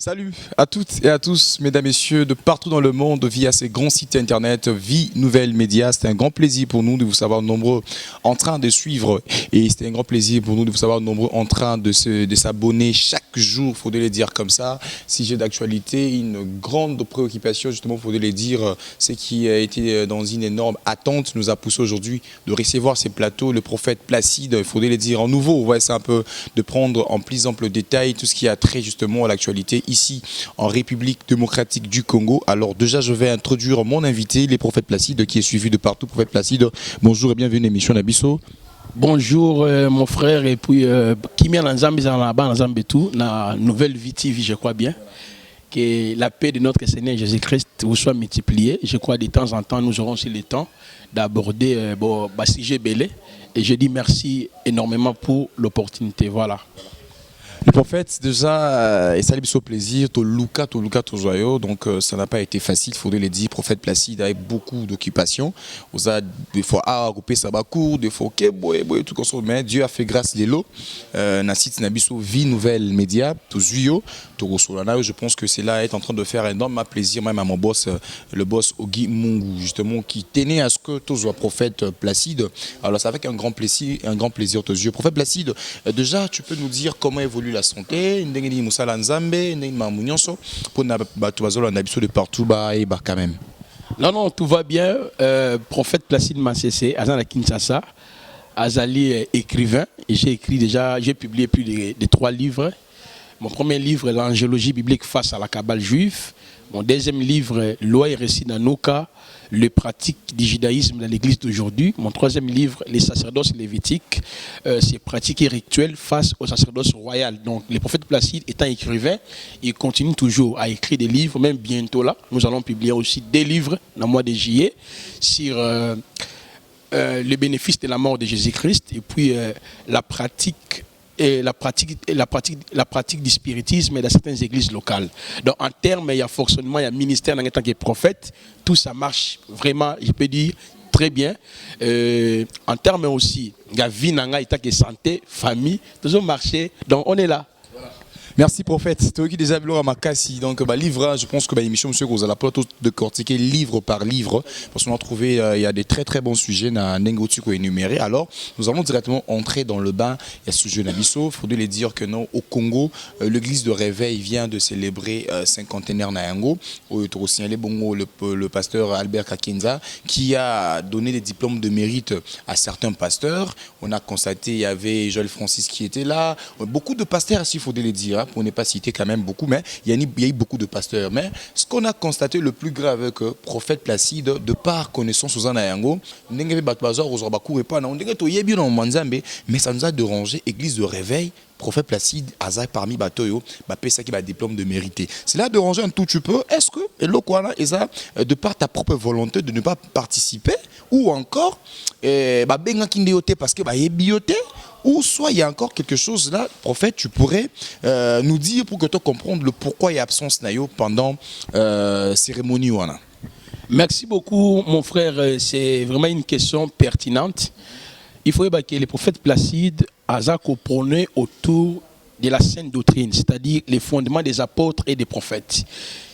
Salut à toutes et à tous, mesdames, messieurs, de partout dans le monde, via ces grands sites internet, Vie Nouvelle Média. C'est un grand plaisir pour nous de vous savoir nombreux en train de suivre. Et c'est un grand plaisir pour nous de vous savoir nombreux en train de s'abonner chaque jour, il faudrait le dire comme ça. Sujet d'actualité, une grande préoccupation, justement, il faudrait le dire, ce qui a été dans une énorme attente, nous a poussé aujourd'hui de recevoir ces plateaux. Le prophète Placide, il faudrait le dire en nouveau, ouais, c'est un peu de prendre en plus ample détail tout ce qui a trait justement à l'actualité ici en République démocratique du Congo. Alors déjà, je vais introduire mon invité, le prophète Placide, qui est suivi de partout. Prophète Placide, bonjour et bienvenue à l'émission Nabiso. Bonjour mon frère, et puis qui m'a tout la nouvelle vie TV, je crois bien. Que la paix de notre Seigneur Jésus-Christ vous soit multipliée. Je crois de temps en temps, nous aurons aussi le temps d'aborder sujet belé. Et je dis merci énormément pour l'opportunité. Voilà. Le prophète, déjà, et ça lui fait plaisir, to Luka, to joyeux, donc ça n'a pas été facile, il faudrait le dire. Prophète Placide avec beaucoup d'occupations. Vous avez des fois coupé sa cours, des fois tout comme ça, mais Dieu a fait grâce les lots. Nassit Nabiso Vie Nouvelle Média, to Zuyo, to Solana. Je pense que c'est là est en train de faire énormément plaisir, même à mon boss, le boss Ogi Mungu, justement, qui tenait à ce que tout soit prophète Placide. Alors, c'est avec un grand plaisir, to Zuyo. Prophète Placide, déjà, tu peux nous dire comment évolue la santé, ndengeni musala nzambe, ndengeni mamunyoso pour na batu bazolo na biso de partout ba et ba quand même. Non, tout va bien. Prophète Placide Massessé, Azan à Kinshasa, Azali écrivain. J'ai publié plus de 3 livres. Mon premier livre, l'Angéologie biblique face à la Kabbale juive. Mon deuxième livre, Loi et récits d'Anouka, les pratiques du judaïsme dans l'église d'aujourd'hui. Mon troisième livre, les sacerdoces lévitiques, ces pratiques et rituels face au sacerdoce royal. Donc, le prophète Placide étant écrivain, il continue toujours à écrire des livres, même bientôt là. Nous allons publier aussi des livres dans le mois de juillet sur le bénéfice de la mort de Jésus-Christ et puis la pratique du spiritisme dans certaines églises locales. Donc en termes, il y a fonctionnement, il y a ministère en tant que prophète, tout ça marche vraiment, je peux dire, très bien. En termes aussi, il y a vie en tant que santé, famille, toujours marché, donc on est là. Merci prophète. Toi qui déjà à Makassi, donc livre, je pense que l'émission monsieur vous allez plateau de cortiquer livre par livre parce qu'on a trouvé il y a des très bons sujets dans Nengotu ko énuméré. Alors nous allons directement entrer dans le bain. Il y a ce sujet Nabiso. Il faudrait les dire que non au Congo, l'église de réveil vient de célébrer cinquantenaire Nayango. Il faut signaler bongo le pasteur Albert Kakenza qui a donné des diplômes de mérite à certains pasteurs. On a constaté il y avait Joël Francis qui était là, beaucoup de pasteurs aussi il faudrait les dire. Pour ne pas citer quand même beaucoup, mais il y a eu beaucoup de pasteurs. Mais ce qu'on a constaté le plus grave avec le prophète Placide, de par connaissance aux Anayango, mais ça nous a dérangé, église de réveil, prophète Placide, Azaï parmi Batoyo, ça qui va diplôme de mérité. C'est là dérangé un tout petit peu. Est-ce que, de par ta propre volonté de ne pas participer, ou encore, parce que ou soit il y a encore quelque chose là, prophète, tu pourrais nous dire pour que tu comprennes le pourquoi il y a absence nayo pendant cérémonie. Merci beaucoup mon frère, c'est vraiment une question pertinente. Il faut que les prophètes Placide Azako prônait autour de la sainte doctrine, c'est-à-dire les fondements des apôtres et des prophètes.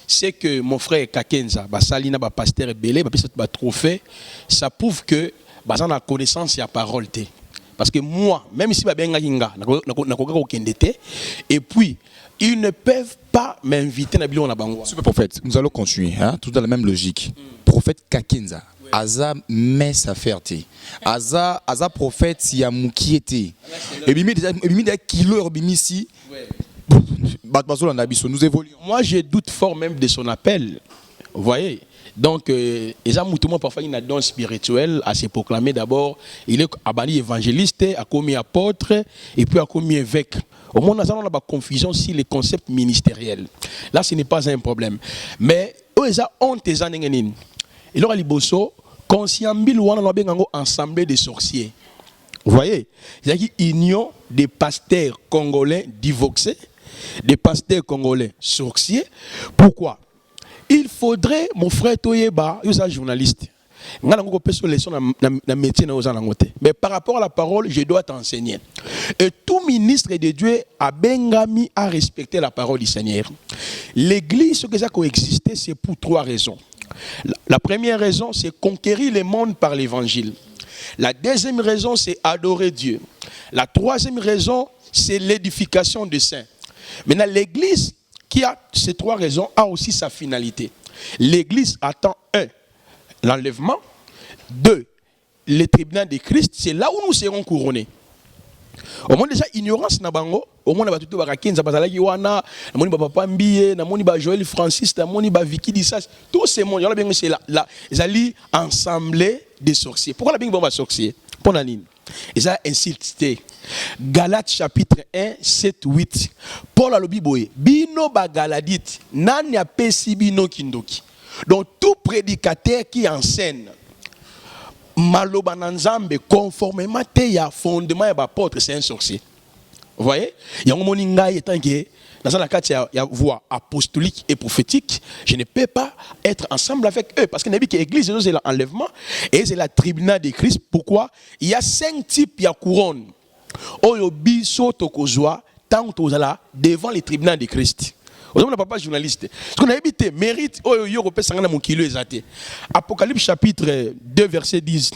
C'est que mon frère Kakenza, Salina, pasteur Belé, trophée, ça prouve que dans la connaissance, il y a parole. Parce que moi, même si et puis ils ne peuvent pas m'inviter dans le Bango. Super prophète, nous allons continuer, hein, tout dans la même logique. Prophète Kakenza, Aza met sa fierté. Aza prophète si y a moukiété. Et bimi des kilos ici. Nous évoluons. Moi, je doute fort même de son appel. Vous voyez? Donc, parfois, il y a un don spirituel à se proclamer d'abord. Il est abani évangéliste, a commis apôtre, et puis a commis évêque. Au moins, nous avons la confusion sur les concepts ministériels. Là, ce n'est pas un problème. Mais, eux, ils ont des années. Et là, les bosso, conscient, ensemble de sorciers. Vous voyez? C'est-à-dire union des pasteurs congolais divorcés, des pasteurs congolais sorciers. Pourquoi? Il faudrait, mon frère Toyeba, il est un journaliste. Mais par rapport à la parole, je dois t'enseigner. Et tout ministre de Dieu a bengami à respecter la parole du Seigneur. L'église, ce que ça coexisté, c'est pour 3 raisons. La première raison, c'est conquérir le monde par l'évangile. La deuxième raison, c'est adorer Dieu. La troisième raison, c'est l'édification des saints. Maintenant, l'église qui a ces 3 raisons a aussi sa finalité. L'église attend 1, l'enlèvement. 2, le tribunal de Christ. C'est là où nous serons couronnés. Au moins déjà ignorance na bango, au moins na batutu bakakenza bazalaki wana, na moni ba papa Mbiye, na moni ba Joël Francis, na moni ba Vicky Dissas, tous ces monde, là bien c'est là, ils allaient ensembler des sorciers. Pourquoi la bien ba sorcier? Pour la ligne. Ils ont insisté. Galates chapitre 1, 7, 8. Paul a le biboye. Bino ba galadite, nani apesi bino kindoki. Donc tout prédicateur qui enseigne maloba nanzambe conformément à fondement ya apôtre, c'est un sorcier. Vous voyez? Il y a un moment ngai étant que dans la carte il y a voix apostolique et prophétique, je ne peux pas être ensemble avec eux parce que n'habite que l'église c'est l'enlèvement et c'est la tribunal de Christ. Pourquoi? Il y a 5 types de couronne. Oyo biso tokozwa tant tozala devant les tribunaux de Christ. On n'a pas journaliste. Ce qu'on a évité mérite Apocalypse chapitre 2 verset 10.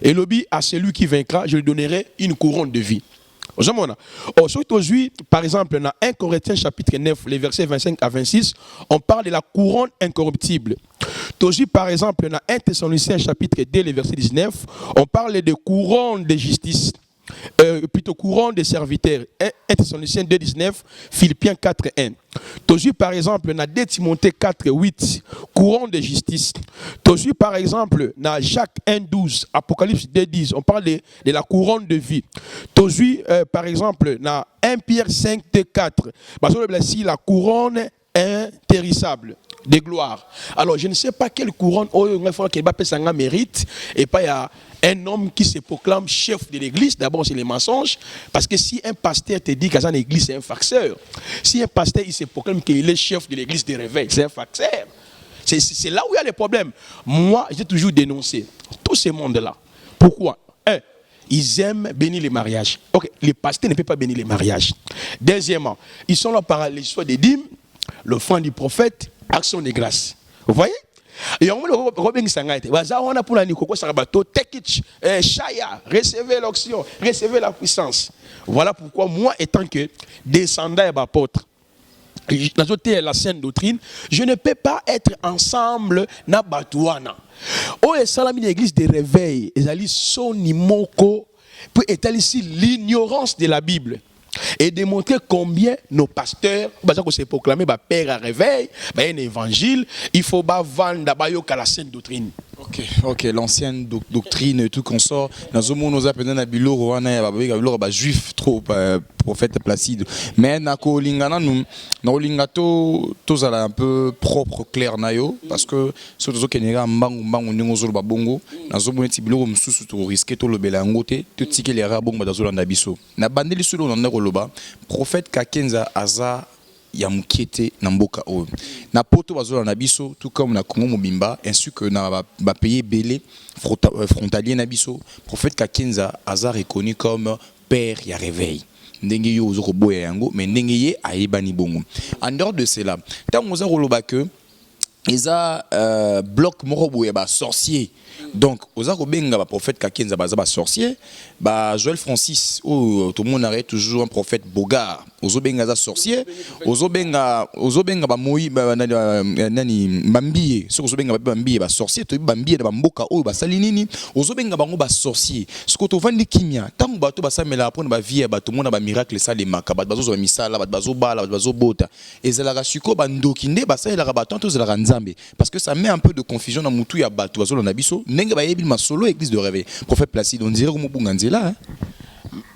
Et l'objet à celui qui vaincra, je lui donnerai une couronne de vie. Aujourd'hui, par exemple, dans 1 Corinthiens chapitre 9, les versets 25 à 26, on parle de la couronne incorruptible. Aujourd'hui, par exemple, dans 1 Thessaloniciens chapitre 2, les versets 19, on parle de couronne de justice. Plutôt couronne des serviteurs. 1 Thessaloniciens 2, 19, Philippiens 4, 1. Aujourd'hui, par exemple, dans 2 Timothée 4, 8, couronne de justice. Aujourd'hui, par exemple, dans Jacques 1, 12, Apocalypse 2, 10, on parle de la couronne de vie. Aujourd'hui, par exemple, dans 1 Pierre 5, 4, la couronne intérissable de gloire. Alors, je ne sais pas quelle couronne mérite et pas il y a un homme qui se proclame chef de l'église. D'abord, c'est les mensonges. Parce que si un pasteur te dit qu'à son église, c'est un farceur. Si un pasteur il se proclame qu'il est chef de l'église de réveil, c'est un farceur. C'est là où il y a les problèmes. Moi, j'ai toujours dénoncé tout ce monde-là. Pourquoi? Ils aiment bénir les mariages. Ok, les pasteurs ne peuvent pas bénir les mariages. Deuxièmement, ils sont là par l'histoire des dîmes, l'offrande du prophète, action de grâce. Vous voyez? Et on a pour la Nikoko Sarabato, take it, Shaya, recevez l'onction, recevez la puissance. Voilà pourquoi moi, étant que descendant et apôtre, dans la sainte doctrine, je ne peux pas être ensemble na batouana. Oh, et salami l'église de réveil, et ali son imoko pour étaler ici l'ignorance de la Bible. Et démontrer combien nos pasteurs, se proclamer père à réveil, un évangile, il faut vendre la sainte doctrine. Ok, l'ancienne doctrine et tout qu'on sort. Dans ce monde, nous appelons à Biloro, juif trop prophète Placide. Mais nako lingana nous, nako lingato tous à un peu propre clair nayo parce que ce que kenera mbangu ningozo ba bongo, dans ce monde Biloro msusu to risquer to le belangote, tout ce qui les rabongo bazola na biso. Na bandeli solo na ndako loba, prophète Kakenza aza ya mukiete na mboka oyo na poto bazola na biso tout comme na Congo Mobimba ainsi que na ba pays belé frontalier na biso prophète Kakenza aza reconnu comme père ya réveil ndenge yo ozoko boya yango mais ndenge ye ayebani bongo en dehors de cela tant oza koloba que eza bloc moko boya ba sorcier. Donc, aux arobinga, ba prophète Kakenza ba sorcier, ba Joël Francis, tout le monde arrête toujours un prophète Bogard. Aux obenga za sorcier, aux obenga ba moi nani Bambiye, sur aux obenga ba Bambiye ba sorcier, to Bambiye ba mboka o ba salinini, aux obenga bango ba sorcier. Ce que to vandi kimia, tant ba to ba samela apone ba vie ba tout le monde ba miracle ça les makaba, ba zo misala, ba zo bala, ba zo bota. Et ça la rasuko ba ndokinde ba ça la rabaton to la ranzambe parce que ça met un peu de confusion dans mutu ya bato zo na biso. Nenga ba yebi ma solo église de réveil. Prophète Placide on dirait comme bunganzela.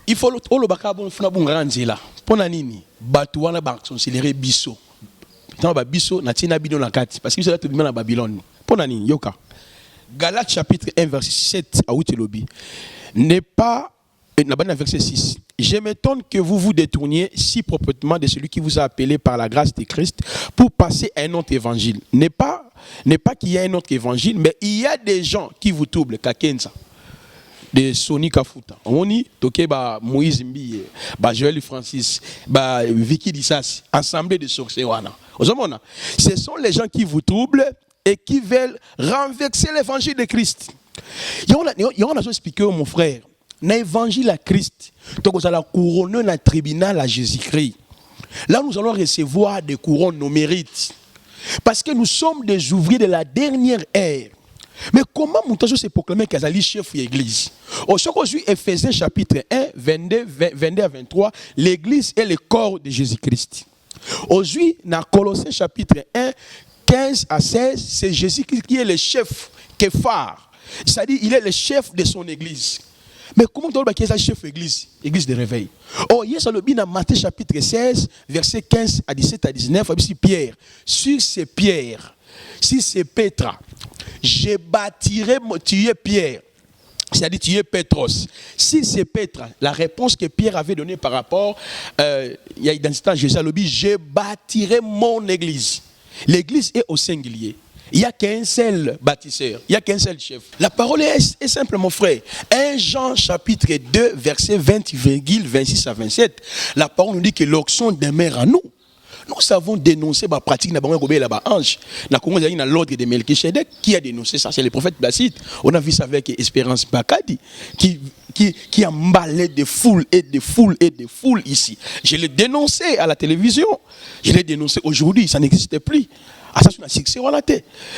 Il faut le bakabo funa bunganzela. Pona nini bato wana ba considérer biso. Tant ba biso na tina bidon la kati parce que biso la to bima na Babylone. Pona nini yoka. Galates chapitre 1 verset 7 à Outelobi. N'est pas verset 6. Je m'étonne que vous vous détourniez si proprement de celui qui vous a appelé par la grâce de Christ pour passer à un autre évangile. N'est pas qu'il y a un autre évangile, mais il y a des gens qui vous troublent. Kakenza. de Sony Kafuta. On y toqué Moïse Mbiye, Joël Francis, Vicky Dissas, Assemblée de Sorcewana. Ce sont les gens qui vous troublent et qui veulent renverser l'évangile de Christ. On a expliqué, mon frère, l'évangile à Christ, donc vous allez couronner dans le tribunal à Jésus-Christ. Là, nous allons recevoir des couronnes, nos mérites. Parce que nous sommes des ouvriers de la dernière ère. Mais comment Moutajo s'est proclamé qu'Azali chef de l'église? Aujourd'hui, Ephésiens chapitre 1, 22 à 23, l'église est le corps de Jésus-Christ. Aujourd'hui, dans Colossiens chapitre 1, 15 à 16, c'est Jésus-Christ qui est le chef, qui est phare. C'est-à-dire, il est le chef de son église. Mais comment on dit qu'il est le chef de l'église? Église de réveil. Oh, il y a le bin dans Matthieu chapitre 16, verset 15 à 17 à 19, c'est Pierre. Sur ces pierres, si c'est Pétra, je bâtirai, tu es Pierre. C'est-à-dire, tu es Pétros. Si c'est Pétra, la réponse que Pierre avait donnée par rapport, il y a dans ce temps, Jésus a dit, je bâtirai mon église. L'église est au singulier. Il n'y a qu'un seul bâtisseur, il n'y a qu'un seul chef. La parole est simple, mon frère. 1 Jean chapitre 2, verset 20,26 à 27. La parole nous dit que l'onction demeure en nous. Nous savons dénoncer la pratique de l'ange. Nous avons l'ordre de Melchisedec qui a dénoncé ça. C'est le prophète Placide. On a vu ça avec Espérance Bakadi qui a emballé des foules et des foules et des foules ici. Je l'ai dénoncé à la télévision. Je l'ai dénoncé aujourd'hui. Ça n'existait plus.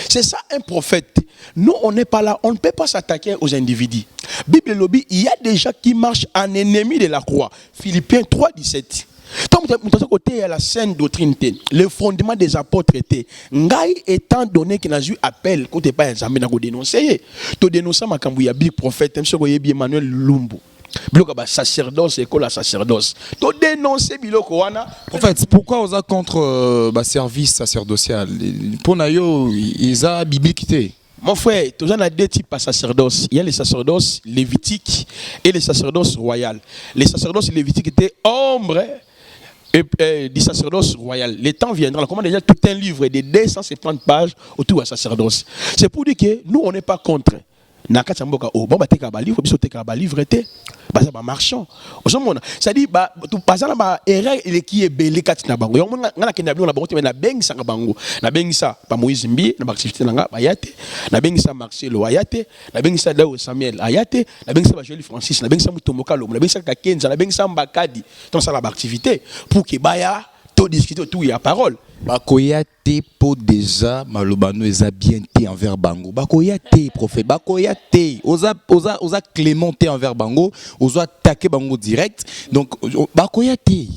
C'est ça un prophète. Nous, on n'est pas là. On ne peut pas s'attaquer aux individus. Bible lobby, il y a des gens qui marchent en ennemi de la croix. Philippiens 3, 17. Donc, de l'autre côté, il y a la saine doctrine. Le fondement des apôtres était. Ngaï étant donné qu'il a eu appel, quand tu n'es pas examiné, tu as dénoncé. Tu as dénoncé ma cambouille, big prophète, Emmanuel Lumbu. Biloko sacerdoce, école à sacerdoce. Tu as dénoncé Biloko Wana. En fait, pourquoi on a contre service sacerdocial? Pour Nayo, ils ont biblique. Mon frère, tu as deux types de sacerdoce. Il y a les sacerdoces lévitiques et les sacerdoces royales. Les sacerdoces lévitiques étaient ombre du sacerdoce royal. Le temps viendra. On commence déjà tout un livre de 270 pages autour du sacerdoce. C'est pour dire que nous, on n'est pas contre. Nakatsamboka oh bon bateka ba livre biso teka ba livre te baza ba marchand osomona ça dit ba tu pasala ba erreur il qui est belé katina bango yo ngana kenda bi na bango te na bengisa bango na bengisa ba Moïse Mbi na activité nga ba yate na bengisa Marcelo ayate na bengisa Dawo Samuel ayate na bengisa ba Joël Francis na bengisa Mutomoka lo na bengisa Kakenza na bengisa Mbakadi donc ça la activité pour que baya to discuter tout il y a parole bakoyate po déjà malobano eza bien té envers bango bakoyate prophète bakoyate oza clémenté envers bango oza attaquer bango direct donc bakoyate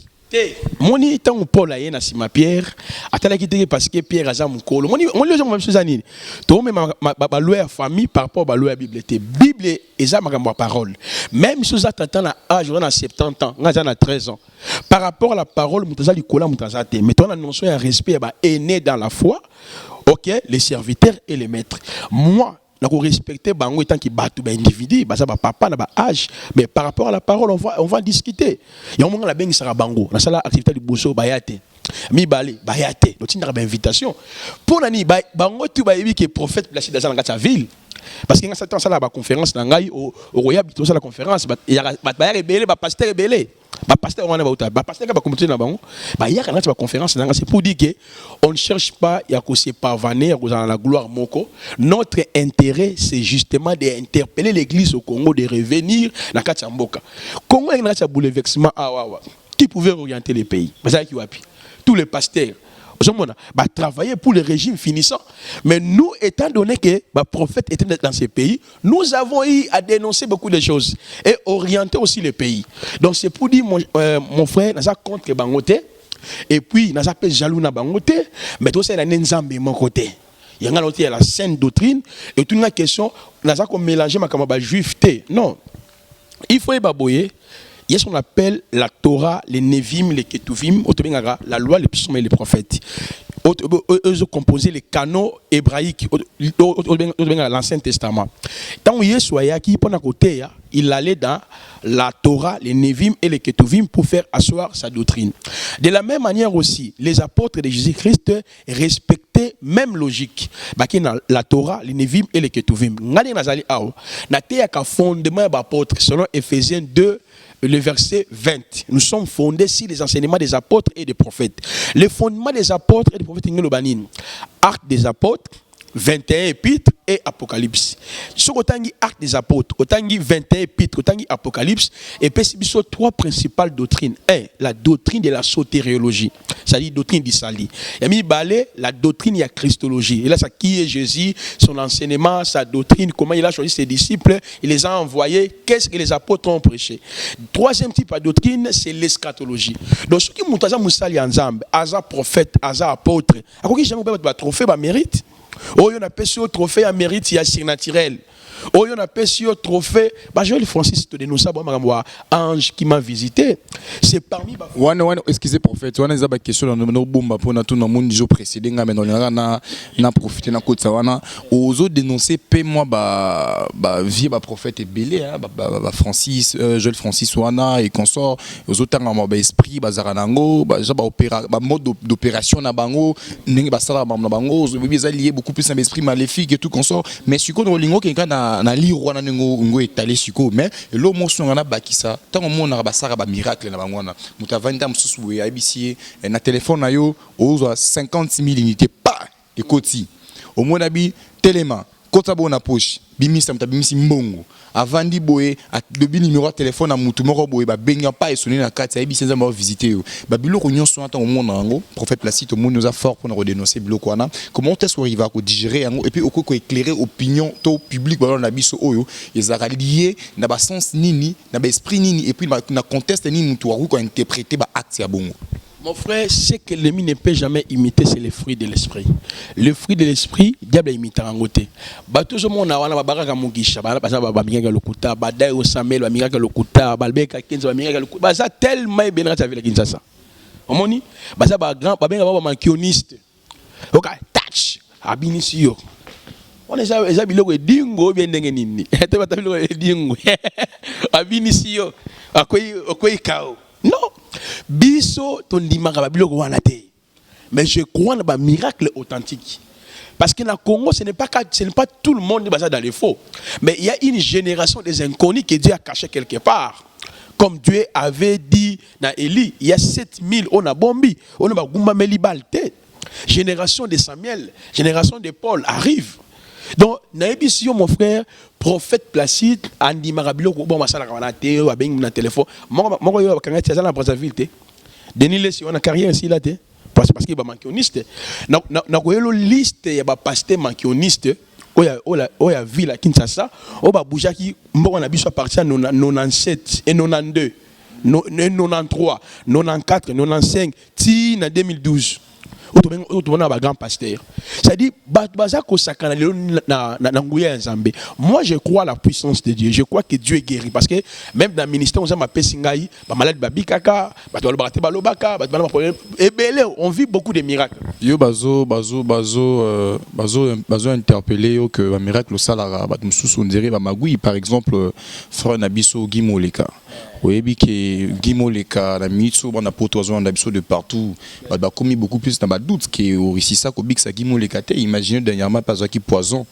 moni tant Paul a na sima Pierre atala ki parce que Pierre aza mukolo moni les gens même chose anini to même ba loi famille par rapport ba loi Bible te Bible eza makambo parole même si ça t'entend na âge on a 70 ans ngaza na 13 ans par rapport à la parole mutaza likola mutaza te mais toi la notion de respect ba aîné dans la foi OK les serviteurs et les maîtres moi donc on respecte bango tant qu'il bat tout individu bah ça va papa na ba âge mais par rapport à la parole on va discuter il y a un moment la bengi sera bango na sala activité du bosso bayate mi balé bayate donc il y a une invitation pour nani bango tu ba yebi que prophète placé dans la ville parce que quand ça ça la conférence na ngai au royal bito ça la conférence il y a ba rebelle ba pasteur rebelle ba pasteur on a ba pasteur ba communauté na bango ba ya kana ba conférence na c'est pour dire que on ne cherche pas ya ko se parvenir dans la gloire moko notre intérêt c'est justement d'interpeller l'église au Congo de revenir na kati mboka Congo na kati bouleversement qui pouvait orienter les pays ça qui wapi tous les pasteurs travailler pour le régime finissant. Mais nous, étant donné que le prophète était dans ces pays, nous avons eu à dénoncer beaucoup de choses et orienter aussi les pays. Donc c'est pour dire, mon frère, nous avons contre Bangote, et puis nous avons jaloux na Bangote, mais tout ça, il y a un Nzambe mon côté. Il y a la saine doctrine, et toute la question, nous avons mélangé ma juif. Non, il faut ébaboyer. Il y a ce qu'on appelle la Torah, les Nevim, les Ketuvim, la loi, les psaumes et les prophètes. ils ont composé les canons hébraïques dans l'Ancien Testament. Tant il allait dans la Torah, les Nevim et les Ketuvim pour faire asseoir sa doctrine. De la même manière aussi, les apôtres de Jésus-Christ respectaient même logique. La Torah, les Nevim et les Ketuvim. Fondement d'apôtres selon Éphésiens 2. Le verset 20. Nous sommes fondés sur les enseignements des apôtres et des prophètes. Les fondements des apôtres et des prophètes, Actes des apôtres, 21 épîtres et Apocalypse. Ce que Actes des apôtres, 21 épîtres, Apocalypse, et puis c'est trois principales doctrines. La doctrine de la sotériologie, c'est-à-dire doctrine d'Isali. Il y a la doctrine de la christologie. Et là, ça qui est Jésus, son enseignement, sa doctrine, comment il a choisi ses disciples, il les a envoyés, qu'est-ce que les apôtres ont prêché. Troisième type de doctrine, c'est l'eschatologie. Donc, ce qui est Moussali ensemble, Aza prophète, Aza apôtre, à quoi jamais pas trophée, mérite. Oh, on appelle ce trophée à mérite, il y a surnaturel. Oh, on appelle ce trophée. Joël Francis te dénonce ange qui m'a visité. C'est parmi. Excusez prophète. On a des questions dans nos bombes pour tout le monde qui précédé. Mais on a profité de côté ça. Aux autres dénoncer paie moi vie prophète est belé Francis Joël Francis Wana et consort. Aux autres temps esprit bazaranango opéra mode d'opération na bango n'engi basala na bango. Ils lié beaucoup plus à l'esprit maléfique et tout consort. Mais si qu'on lingo quelqu'un na liro na ngo étalé siko mais lo moso ngana bakisa tango mona basara ba miracle na bangwana mutavanda msusu ya ABC na téléphone na yo ozo 56 000 unités pas ekoti au mona bi telema kota bona poche bimisa mtabimisi mbongo avandi boye debi numéro de téléphone à mutu moko boye ba benga pas sonner na carte ya ABC nzamba visiter yo ba biloko nyonso ata au monde ngo prophète Placide au monde nous a fort pour nous dénoncer biloko wana comment est-ce qu'on arrive à digérer et puis au éclairer opinion to public ba na biso oyo ezaka lié na ba sens nini na ba esprit nini et puis na contexte nini mutu wa ko interpréter ba acte ya bongo. Mon frère, ce que l'ennemi ne peut jamais imiter, c'est le fruit de l'esprit. Le fruit de l'esprit, diable imite en côté. Tout le monde a un baraka mugisha, bamiraga lokuta, badai au samel, bamiraga lokuta, balbeka kinza, bamiraga lokuta. Ça tellement bien dans la Kinshasa. On m'a dit, ça ba grand, ba bien ba mankioniste. Ok, touch, abinisio. On est ça biloko dingo bien ndenge nini. Te ba biloko dingo. Abinisio, akoy kao. Non. Biso tondimaka biloko wana te. Mais je crois dans un miracle authentique. Parce que dans le Congo, ce n'est pas tout le monde qui est dans les faux. Mais il y a une génération des inconnus que Dieu a caché quelque part. Comme Dieu avait dit dans Élie, il y a 7000, on a bombi, on a goumba melibalte. Génération de Samuel, génération de Paul arrive. Donc, naïbisio mon frère, prophète Placide, Andi Marabilo, bon, masala kawanate, ou abeng na téléphone. Moi, yo kanga tia na Brazzaville te. Denis Lessi on a carrière ici là te. Parce qu'il ba mankioniste. Na ko yelo liste ya ba pasteur mankioniste. Oya ville à Kinshasa, oba boujaki mboko na biso partir 97 et 92. 93, 94, 95, ti na 2012. Grand pasteur. C'est-à-dire, moi je crois à la puissance de Dieu. Je crois que Dieu est guéri. Parce que même dans le ministère, on vit beaucoup de miracles. Yo bazo interpellé que un miracle au salara on dirait magui par exemple frère Nabiso Gimoleka. Oui, que Gimoleka la mitso on a potoison d'Abiso de partout. Bah commis beaucoup plus dans doute que au risisa ko big sa Gimoleka te imaginez dernièrement pas qui poison.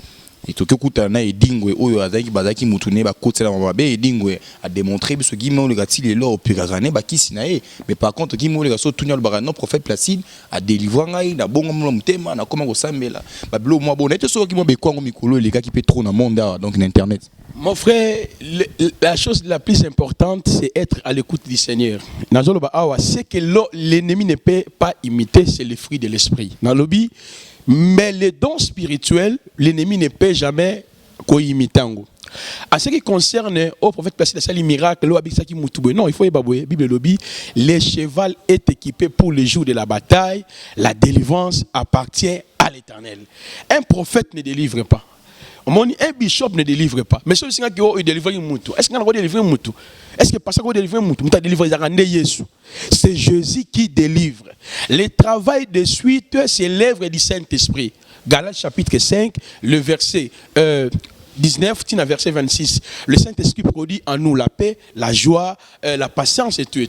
Et tout que na edingwe oyo azaki bazaki mutune ba kotela mabe edingwe a démontré ce Gimoleka ti lelo au piragane ba kisinae mais par contre Gimoleka so tunya le barano prophète Placide a délivré ngai na bongo mutema na comment ko sambela ba blo moi bon était so ki mo be kwango mikolo les gars qui peut trop dans monde donc internet. Mon frère, la chose la plus importante, c'est être à l'écoute du Seigneur. C'est que l'ennemi ne peut pas imiter, c'est le fruit de l'esprit. Mais les dons spirituels, l'ennemi ne peut jamais imiter. À ce qui concerne au prophète Placide, c'est le miracle, non, il faut y Bible lobby, le cheval est équipé pour le jour de la bataille, la délivrance appartient à l'Éternel. Un prophète ne délivre pas. Un bishop ne délivre pas. Mais ceux qui délivre Moutou, est-ce qu'on a délivré Moutou? Est-ce que parce qu'on a délivré Moutou, on a délivré Jésus? C'est Jésus qui délivre. Le travail de suite, c'est l'œuvre du Saint-Esprit. Galates chapitre 5, le verset 19, verset 26. Le Saint-Esprit produit en nous la paix, la joie, la patience et tout.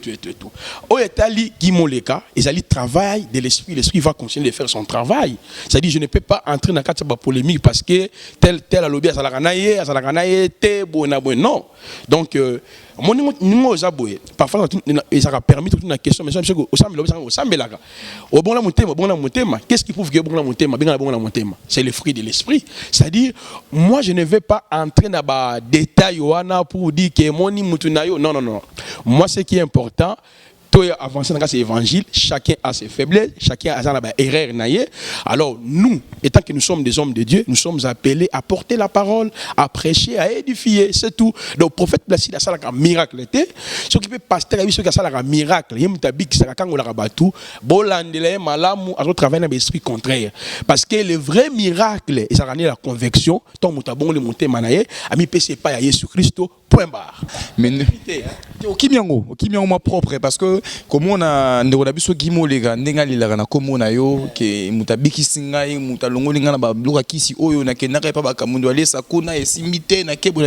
Au Italie, Guimoleka, ils allaient travail de l'esprit. L'esprit va continuer de faire son travail. C'est-à-dire, je ne peux pas entrer dans la polémique parce que tel a lobby à Salaganaye, non. Donc, parfois, ça a permis toute une question, mais qu'est-ce qui prouve que c'est le fruit de l'esprit? C'est-à-dire, moi, je ne vais pas entrer dans les détails pour dire que mon non. Moi, ce qui est important, avancer dans cet évangile, chacun a ses faiblesses, chacun a ses erreurs. Alors nous, étant que nous sommes des hommes de Dieu, nous sommes appelés à porter la parole, à prêcher, à édifier, c'est tout. Donc le prophète Placide a ça un miracle. Ce qui peut pasteur a ce qui a ça un miracle. Il y a un qui s'est quand on l'a battu, bolandele malamu à travailler dans l'esprit contraire. Parce que le vrai miracle, et ça rend la conviction, tant mutabon le monter manaye, a mis PC pas à Jésus Christ. Point barre. Mais au Kimiango moi propre parce que comme on a ndeonabiso gimo lega ndenga lilaka na komo na yo ke mutabiki singai mutalongo linga na babluka kisi oyo na kenaka pa bakamundo alesa kuna esimite na kebo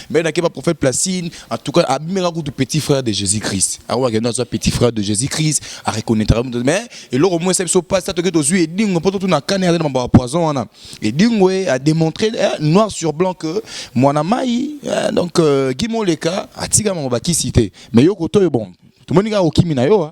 mais na keba prophète Placide en tout cas abimera ku petit frère de Jésus-Christ. Awa gena so petit frère de Jésus-Christ a reconnaître mais et loro moi c'est so pas ça to to zui dingo poto to na kana na ba poison wana et dingo a démontré noir sur blanc que mwana mai donc Guimond Leka atika mabaki cité mais yo koto bon tout le monde a okimi na yo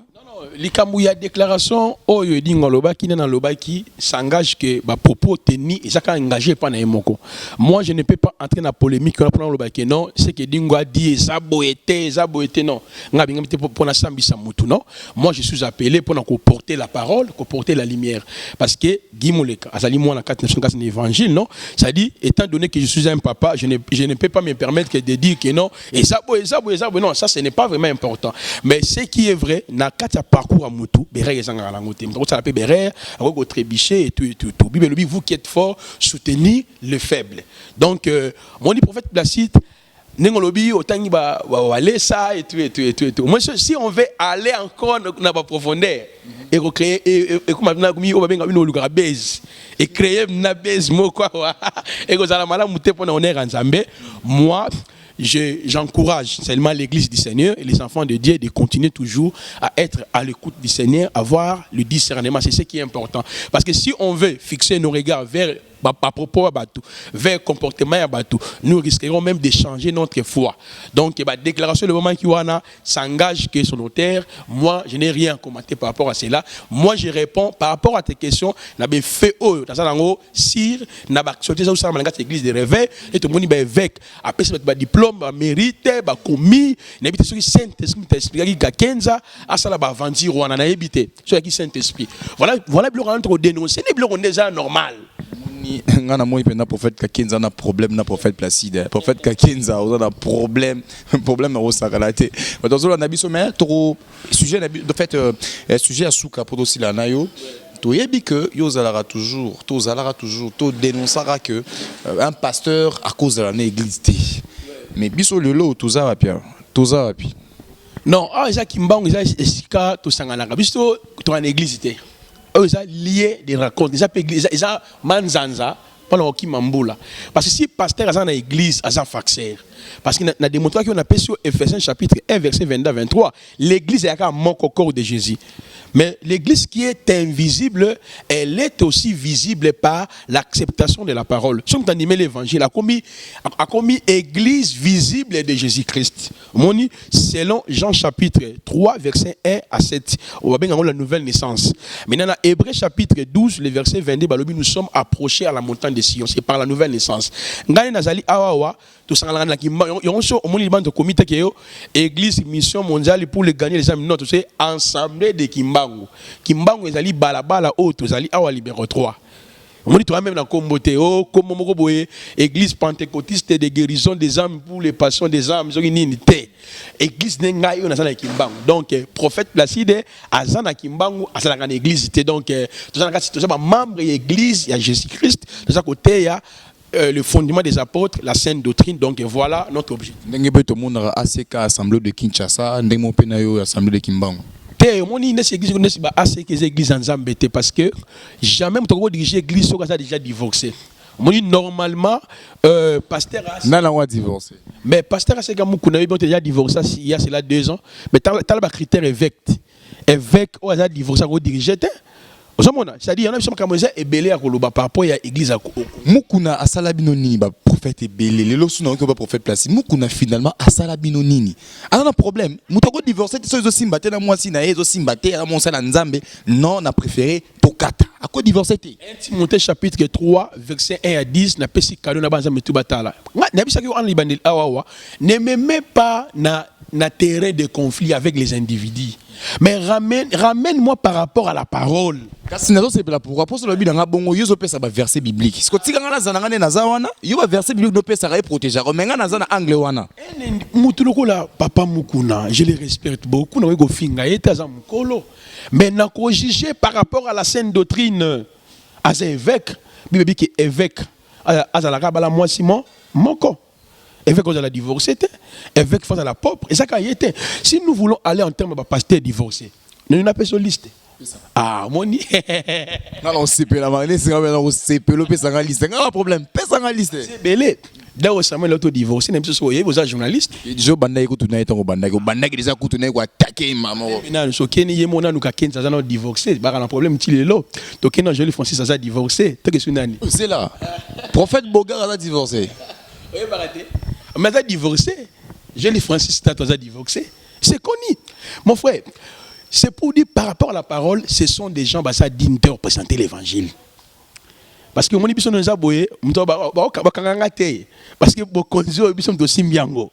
Likambuya déclaration oyo edinga lobaki na lobaki s'engage que ba propos tenu et ça engagé pas na emoko. Moi je ne peux pas entrer dans polémique pour lobaki non, c'est que dingo a dit zaboete non. Ngabi ngam pour na sambisa mutu non. Moi je suis appelé pour porter la parole, pour porter la lumière parce que Guimond Leka azali moi na 4 évangile non. Ça dit étant donné que je suis un papa, je ne peux pas me permettre de dire que non et zabo non, ça ce n'est pas vraiment important. Mais ce qui est vrai na 4 parcours à Moutou, Bérère et Zangarangoté. Donc, ça l'appelle Bérère, Rogo Trébiché et tout. Bible, vous qui êtes fort, soutenez le faible. Donc, mon dit prophète Placide, Nengolobi, autant il va aller ça et tout. Moi, si on veut aller encore dans la profondeur, et recréer, et comme on a mis au Babin, et créer une base, et que ça la malade mouté pour on est en Zambé, moi, j'encourage seulement l'église du Seigneur et les enfants de Dieu de continuer toujours à être à l'écoute du Seigneur, avoir le discernement. C'est ce qui est important. Parce que si on veut fixer nos regards vers à propos à Batou, vers comportement à Batou, nous risquerons même de changer notre foi. Donc, la déclaration le moment qui s'engage que son auteur, moi, je n'ai rien à commenter par rapport à cela. Moi, je réponds par rapport à tes questions. N'a fait haut, dans sire, n'a pas sorti ça au l'église de réveil, et tout le monde est évêque. Après, c'est un diplôme, mérite, commis, n'a pas ce Saint-Esprit t'explique qu'il y a 15 ans, à ça là, vendir ou on a évité. Ce qui est Saint-Esprit. Voilà, le rentre au dénoncer, c'est déjà normal. Ngana moi pena prophète Kakenza na problème na prophète Placide prophète Kakenza on a problème au sakalate mais dans on a biso mais trop sujet de fait sujet à souka pour aussi la nayo to yebi que yo zalara toujours to dénoncera que un pasteur à cause de l'église mais biso le lot toza wapi non ça kimbango ça esika to sangana biso to en église ils ont lié des racontes, ils ont manzanza pendant qu'ils m'emboulent. Parce que si pasteur est dans l'église, ils ont faxer. Parce qu'il a démontré qu'on a appelé sur Ephésiens chapitre 1, verset 22-23, l'église est un manque au corps de Jésus. Mais l'église qui est invisible, elle est aussi visible par l'acceptation de la parole. Si on a animé l'évangile, a commis église visible de Jésus-Christ. Selon Jean chapitre 3, verset 1 à 7, on va bien avoir la nouvelle naissance. Maintenant, dans Hébreux chapitre 12, le verset 22, nous sommes approchés à la montagne de Sion. C'est par la nouvelle naissance. Tout ça, église mission mondiale pour les gagner les âmes. Non, c'est ensemble de Kimbangu. Kimbangu est allé balabala autre, ils allé à Libéro 3. On dit toi même dans Kombote, comme Mokoboye, église pentecôtiste de guérison des âmes pour les passions des âmes, église Nengaï, on a ça dans Kimbangu. Donc, prophète Placide, Azana Kimbangu, Azana l'église. Donc, tout ça, membre de l'église, il y a Jésus-Christ, de ça côté, il y a le fondement des apôtres, la sainte doctrine. Donc voilà notre objectif. Ndenge beto monara ACK Assemblée de Kinshasa, ndenge mo penayo Assemblée de Kimbangu. Moni ne église ne pas assez que église en Zambété parce que jamais tu peux diriger église sur ça déjà divorcé. Moni normalement pasteur Nana wa divorcé. Mais pasteur a quand mukuna déjà divorcé il y a cela 2 ans. Mais tu as le critère évêque ou a divorcé au diriger. C'est-à-dire, il y en a qui sont comme ça, et belé à Koloba par rapport à l'église. Mukuna asalabino nini, ba prophète et belé. Les lots sont pas prophète placé. Mukuna finalement asalabino nini. Alors, un problème. Moutoko divorcé, ils ont simbate, na moi si na ils ont simbate, na mon sala nzambe. Non, on a préféré Tokata. À quoi divorcé? Timothée chapitre 3, verset 1 à 10, na pesi cadeau na banza metu batala. Na bisa ki on libandel awawa. Ne me mets pas na terrain de conflit avec les individus. Mais ramène-moi par rapport à la parole. Kasi nazo sepela pourquoi pour cela bidanga bongo yozo pesa ba verset biblique. Sko tika ngana zananga ne naza wana, yo ba verset biblique no pesa ra protéger. Menga naza na angle wana. Mutuluko la papa mukuna, je le respecte beaucoup na wego finga eta za mukolo. Mais na ko juger par rapport à la sainte doctrine as évêque, bibi ki évêque azalaka bala moi Simon moko. Évêque aux la divorcé, évêque face à la pauvre. Et ça quand il était. Si nous voulons aller en termes de pasteur divorcé, nous n'avons pas sur liste. Ah, moni. Non, c'est pas la manière, c'est pas le pesa en liste. Pas de problème, pesa en liste. C'est belé. D'ailleurs, ça m'a l'auto-divorcé, même si vous êtes journaliste. Je banda écoute na etongo banda ki déjà coute na ko attaquer maman. Na so keni yemo na nuka ken ça na divorcé, ba un problème ti lelo. To ken joli Francis ça divorcé, to que sunani. C'est là. Prophète Bogar a divorcé. Oui, baraté. Mais ça divorcé. Joli Francis Tato a divorcé. C'est connu. Mon frère, c'est pour dire par rapport à la parole, ce sont des gens bah ça dignes de représenter l'évangile. Parce que mon émission nous a boyé, parce que mon conzo émission de Simbiango.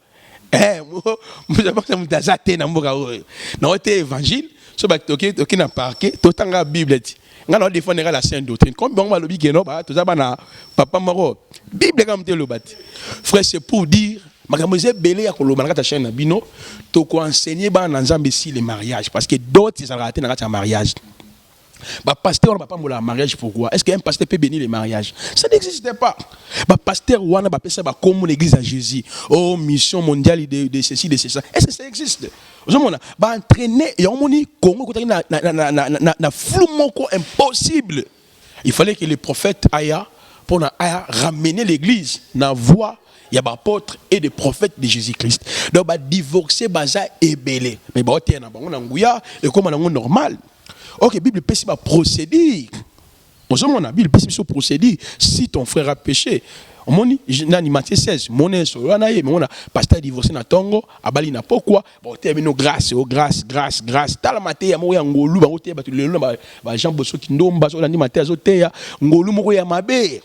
Nous avons ça mutazate na mboka oyo. Na ote évangile, so ba toki na parquet, totanga Bible ti. Ngana défendre la sainte doctrine. Comme bon ba lobi keno ba to za bana papa maro. Bible comme te lo bati. Frère, c'est pour dire makamose belé ya koloba na kata chaîne na bino, to ko enseigner ba na Nzambe si le mariage parce que d'autres ils ont raté na kata mariage. Bah pasteur on va pas moula mariage pourquoi? Est-ce qu'un pasteur peut bénir les mariages? Ça n'existait pas. Bah pasteur on va passer bah comme l'église à Jésus. Oh mission mondiale de ceci de ça. Est-ce que ça existe? Vous savez bah entraîner et on dit Congo côté na flou moko impossible. Il fallait que les prophètes aya pour ramener l'église na voie. Il y a des apôtres et des prophètes de Jésus-Christ. Donc bah divorcer baza et belé. Mais bah on na bango na nguya et comme on normal. Ok, la Bible peut procéder. On a Bible peut procéder si ton frère a péché. On dit dans Matthieu 16, mon est sur l'anaïe, mais on a pasteur divorcé na tongo, abali na pourquoi? Bon, termine grâce, grâce. Tala maté ya moya ngolu, ba ote ba tu le ba Jean Bosso ki ndomba so la ni maté azote ya ngolu moko ya mabe.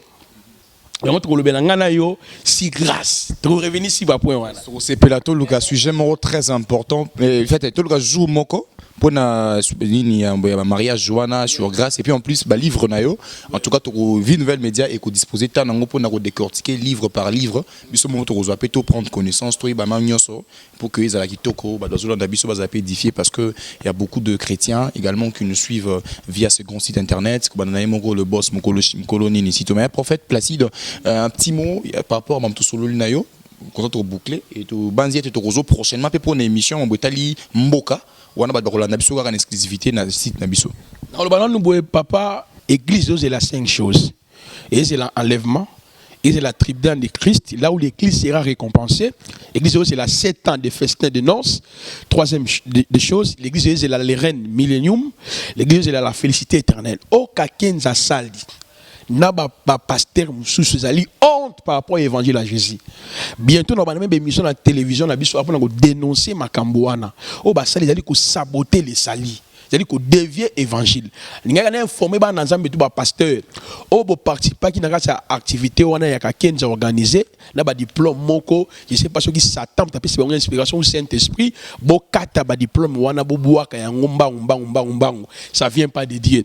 On te le belangana yo si grâce. Tu revenir si ba point wana. C'est Pelato Lucas sujet très important. En fait, tout le jour moko pour na mariage Joanna sur grâce et puis en plus ba livre nayo en tout cas tu vie nouvelle média et ko disposer tant nango pour na décortiquer livre par livre biso mo to rezo to prendre connaissance toi ba manyoso pour que ils ala kitoko ba dozo na biso ba za édifier parce que il y a beaucoup de chrétiens également qui nous suivent via ce grand site internet ko ba na moko le boss moko le coloni ni site mais prophète Placide un petit mot par rapport à mamto solo nayo quand on boucler et to banzier to rezo prochainement pour une émission en Botali Mboka. On a une exclusivité dans le site Nabiso. Dans le ballon, nous voyons papa, église, c'est la 5 choses. Et c'est l'enlèvement, et c'est la tribune de Christ, là où l'église sera récompensée. L'église, c'est la 7 ans de festin de noces. Troisième des choses, l'église, c'est la reine millénium. L'église, c'est la félicité éternelle. Au Kakenza Saldi. Naba pasteur Moussous Ali honte par rapport à l'évangile à Jésus. Bientôt nous avons même une émission à la télévision pour dénoncer Makambouana. Oh bah ça les allez saboter les salis. C'est-à-dire qu'on dévie l'évangile. Nous avons informé dans l'ensemble de pasteur. Oh bon participer qui n'a pas activité on a ya Kenza organisé na ba diplôme moko je sais pas ce qui s'attend taper c'est une inspiration au Saint-Esprit bo kata ba diplôme wana bo boaka ya ngomba ça vient pas de Dieu.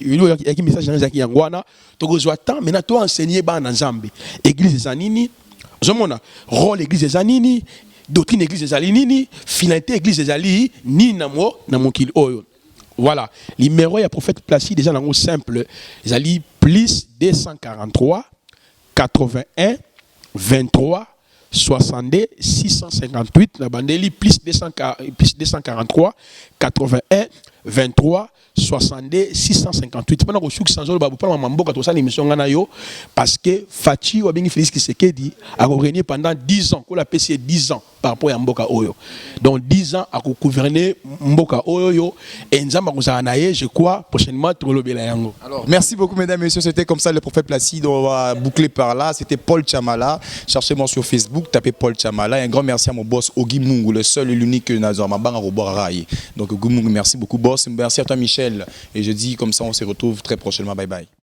Il y a un message dans zaki yangwana to gozo attend maintenant toi enseigner ba na Nzambe église zanini zomona rôle église zanini doctrine église zanini finalité église zali ni namo na mokili oyo. Voilà, numéro ya prophète Placide déjà dans simple, zali plus 243 81 23 62 658 na bandeli plus 243 81 23 62 658 pendant que je suis babu pendant mamboka to ça l'émission ngana yo parce que Fachi ou bien Félix Tshisekedi a gouverné pendant 10 ans, qu'on a passé 10 ans par rapport à mboka oyo. Donc 10 ans à gouverner mboka oyo et nzamba kozanaye je crois prochainement trolobela yango. Alors merci beaucoup mesdames et messieurs, c'était comme ça le prophète Placide, on va boucler par là, c'était Paul Chamala. Cherchez-moi sur Facebook, tapez Paul Chamala. Et un grand merci à mon boss Ogi Mungu, le seul et l'unique que Nazar Mabang a Roboraï. Donc Ogi Mungu, merci beaucoup boss, merci à toi Michel et je dis comme ça on se retrouve très prochainement, bye bye.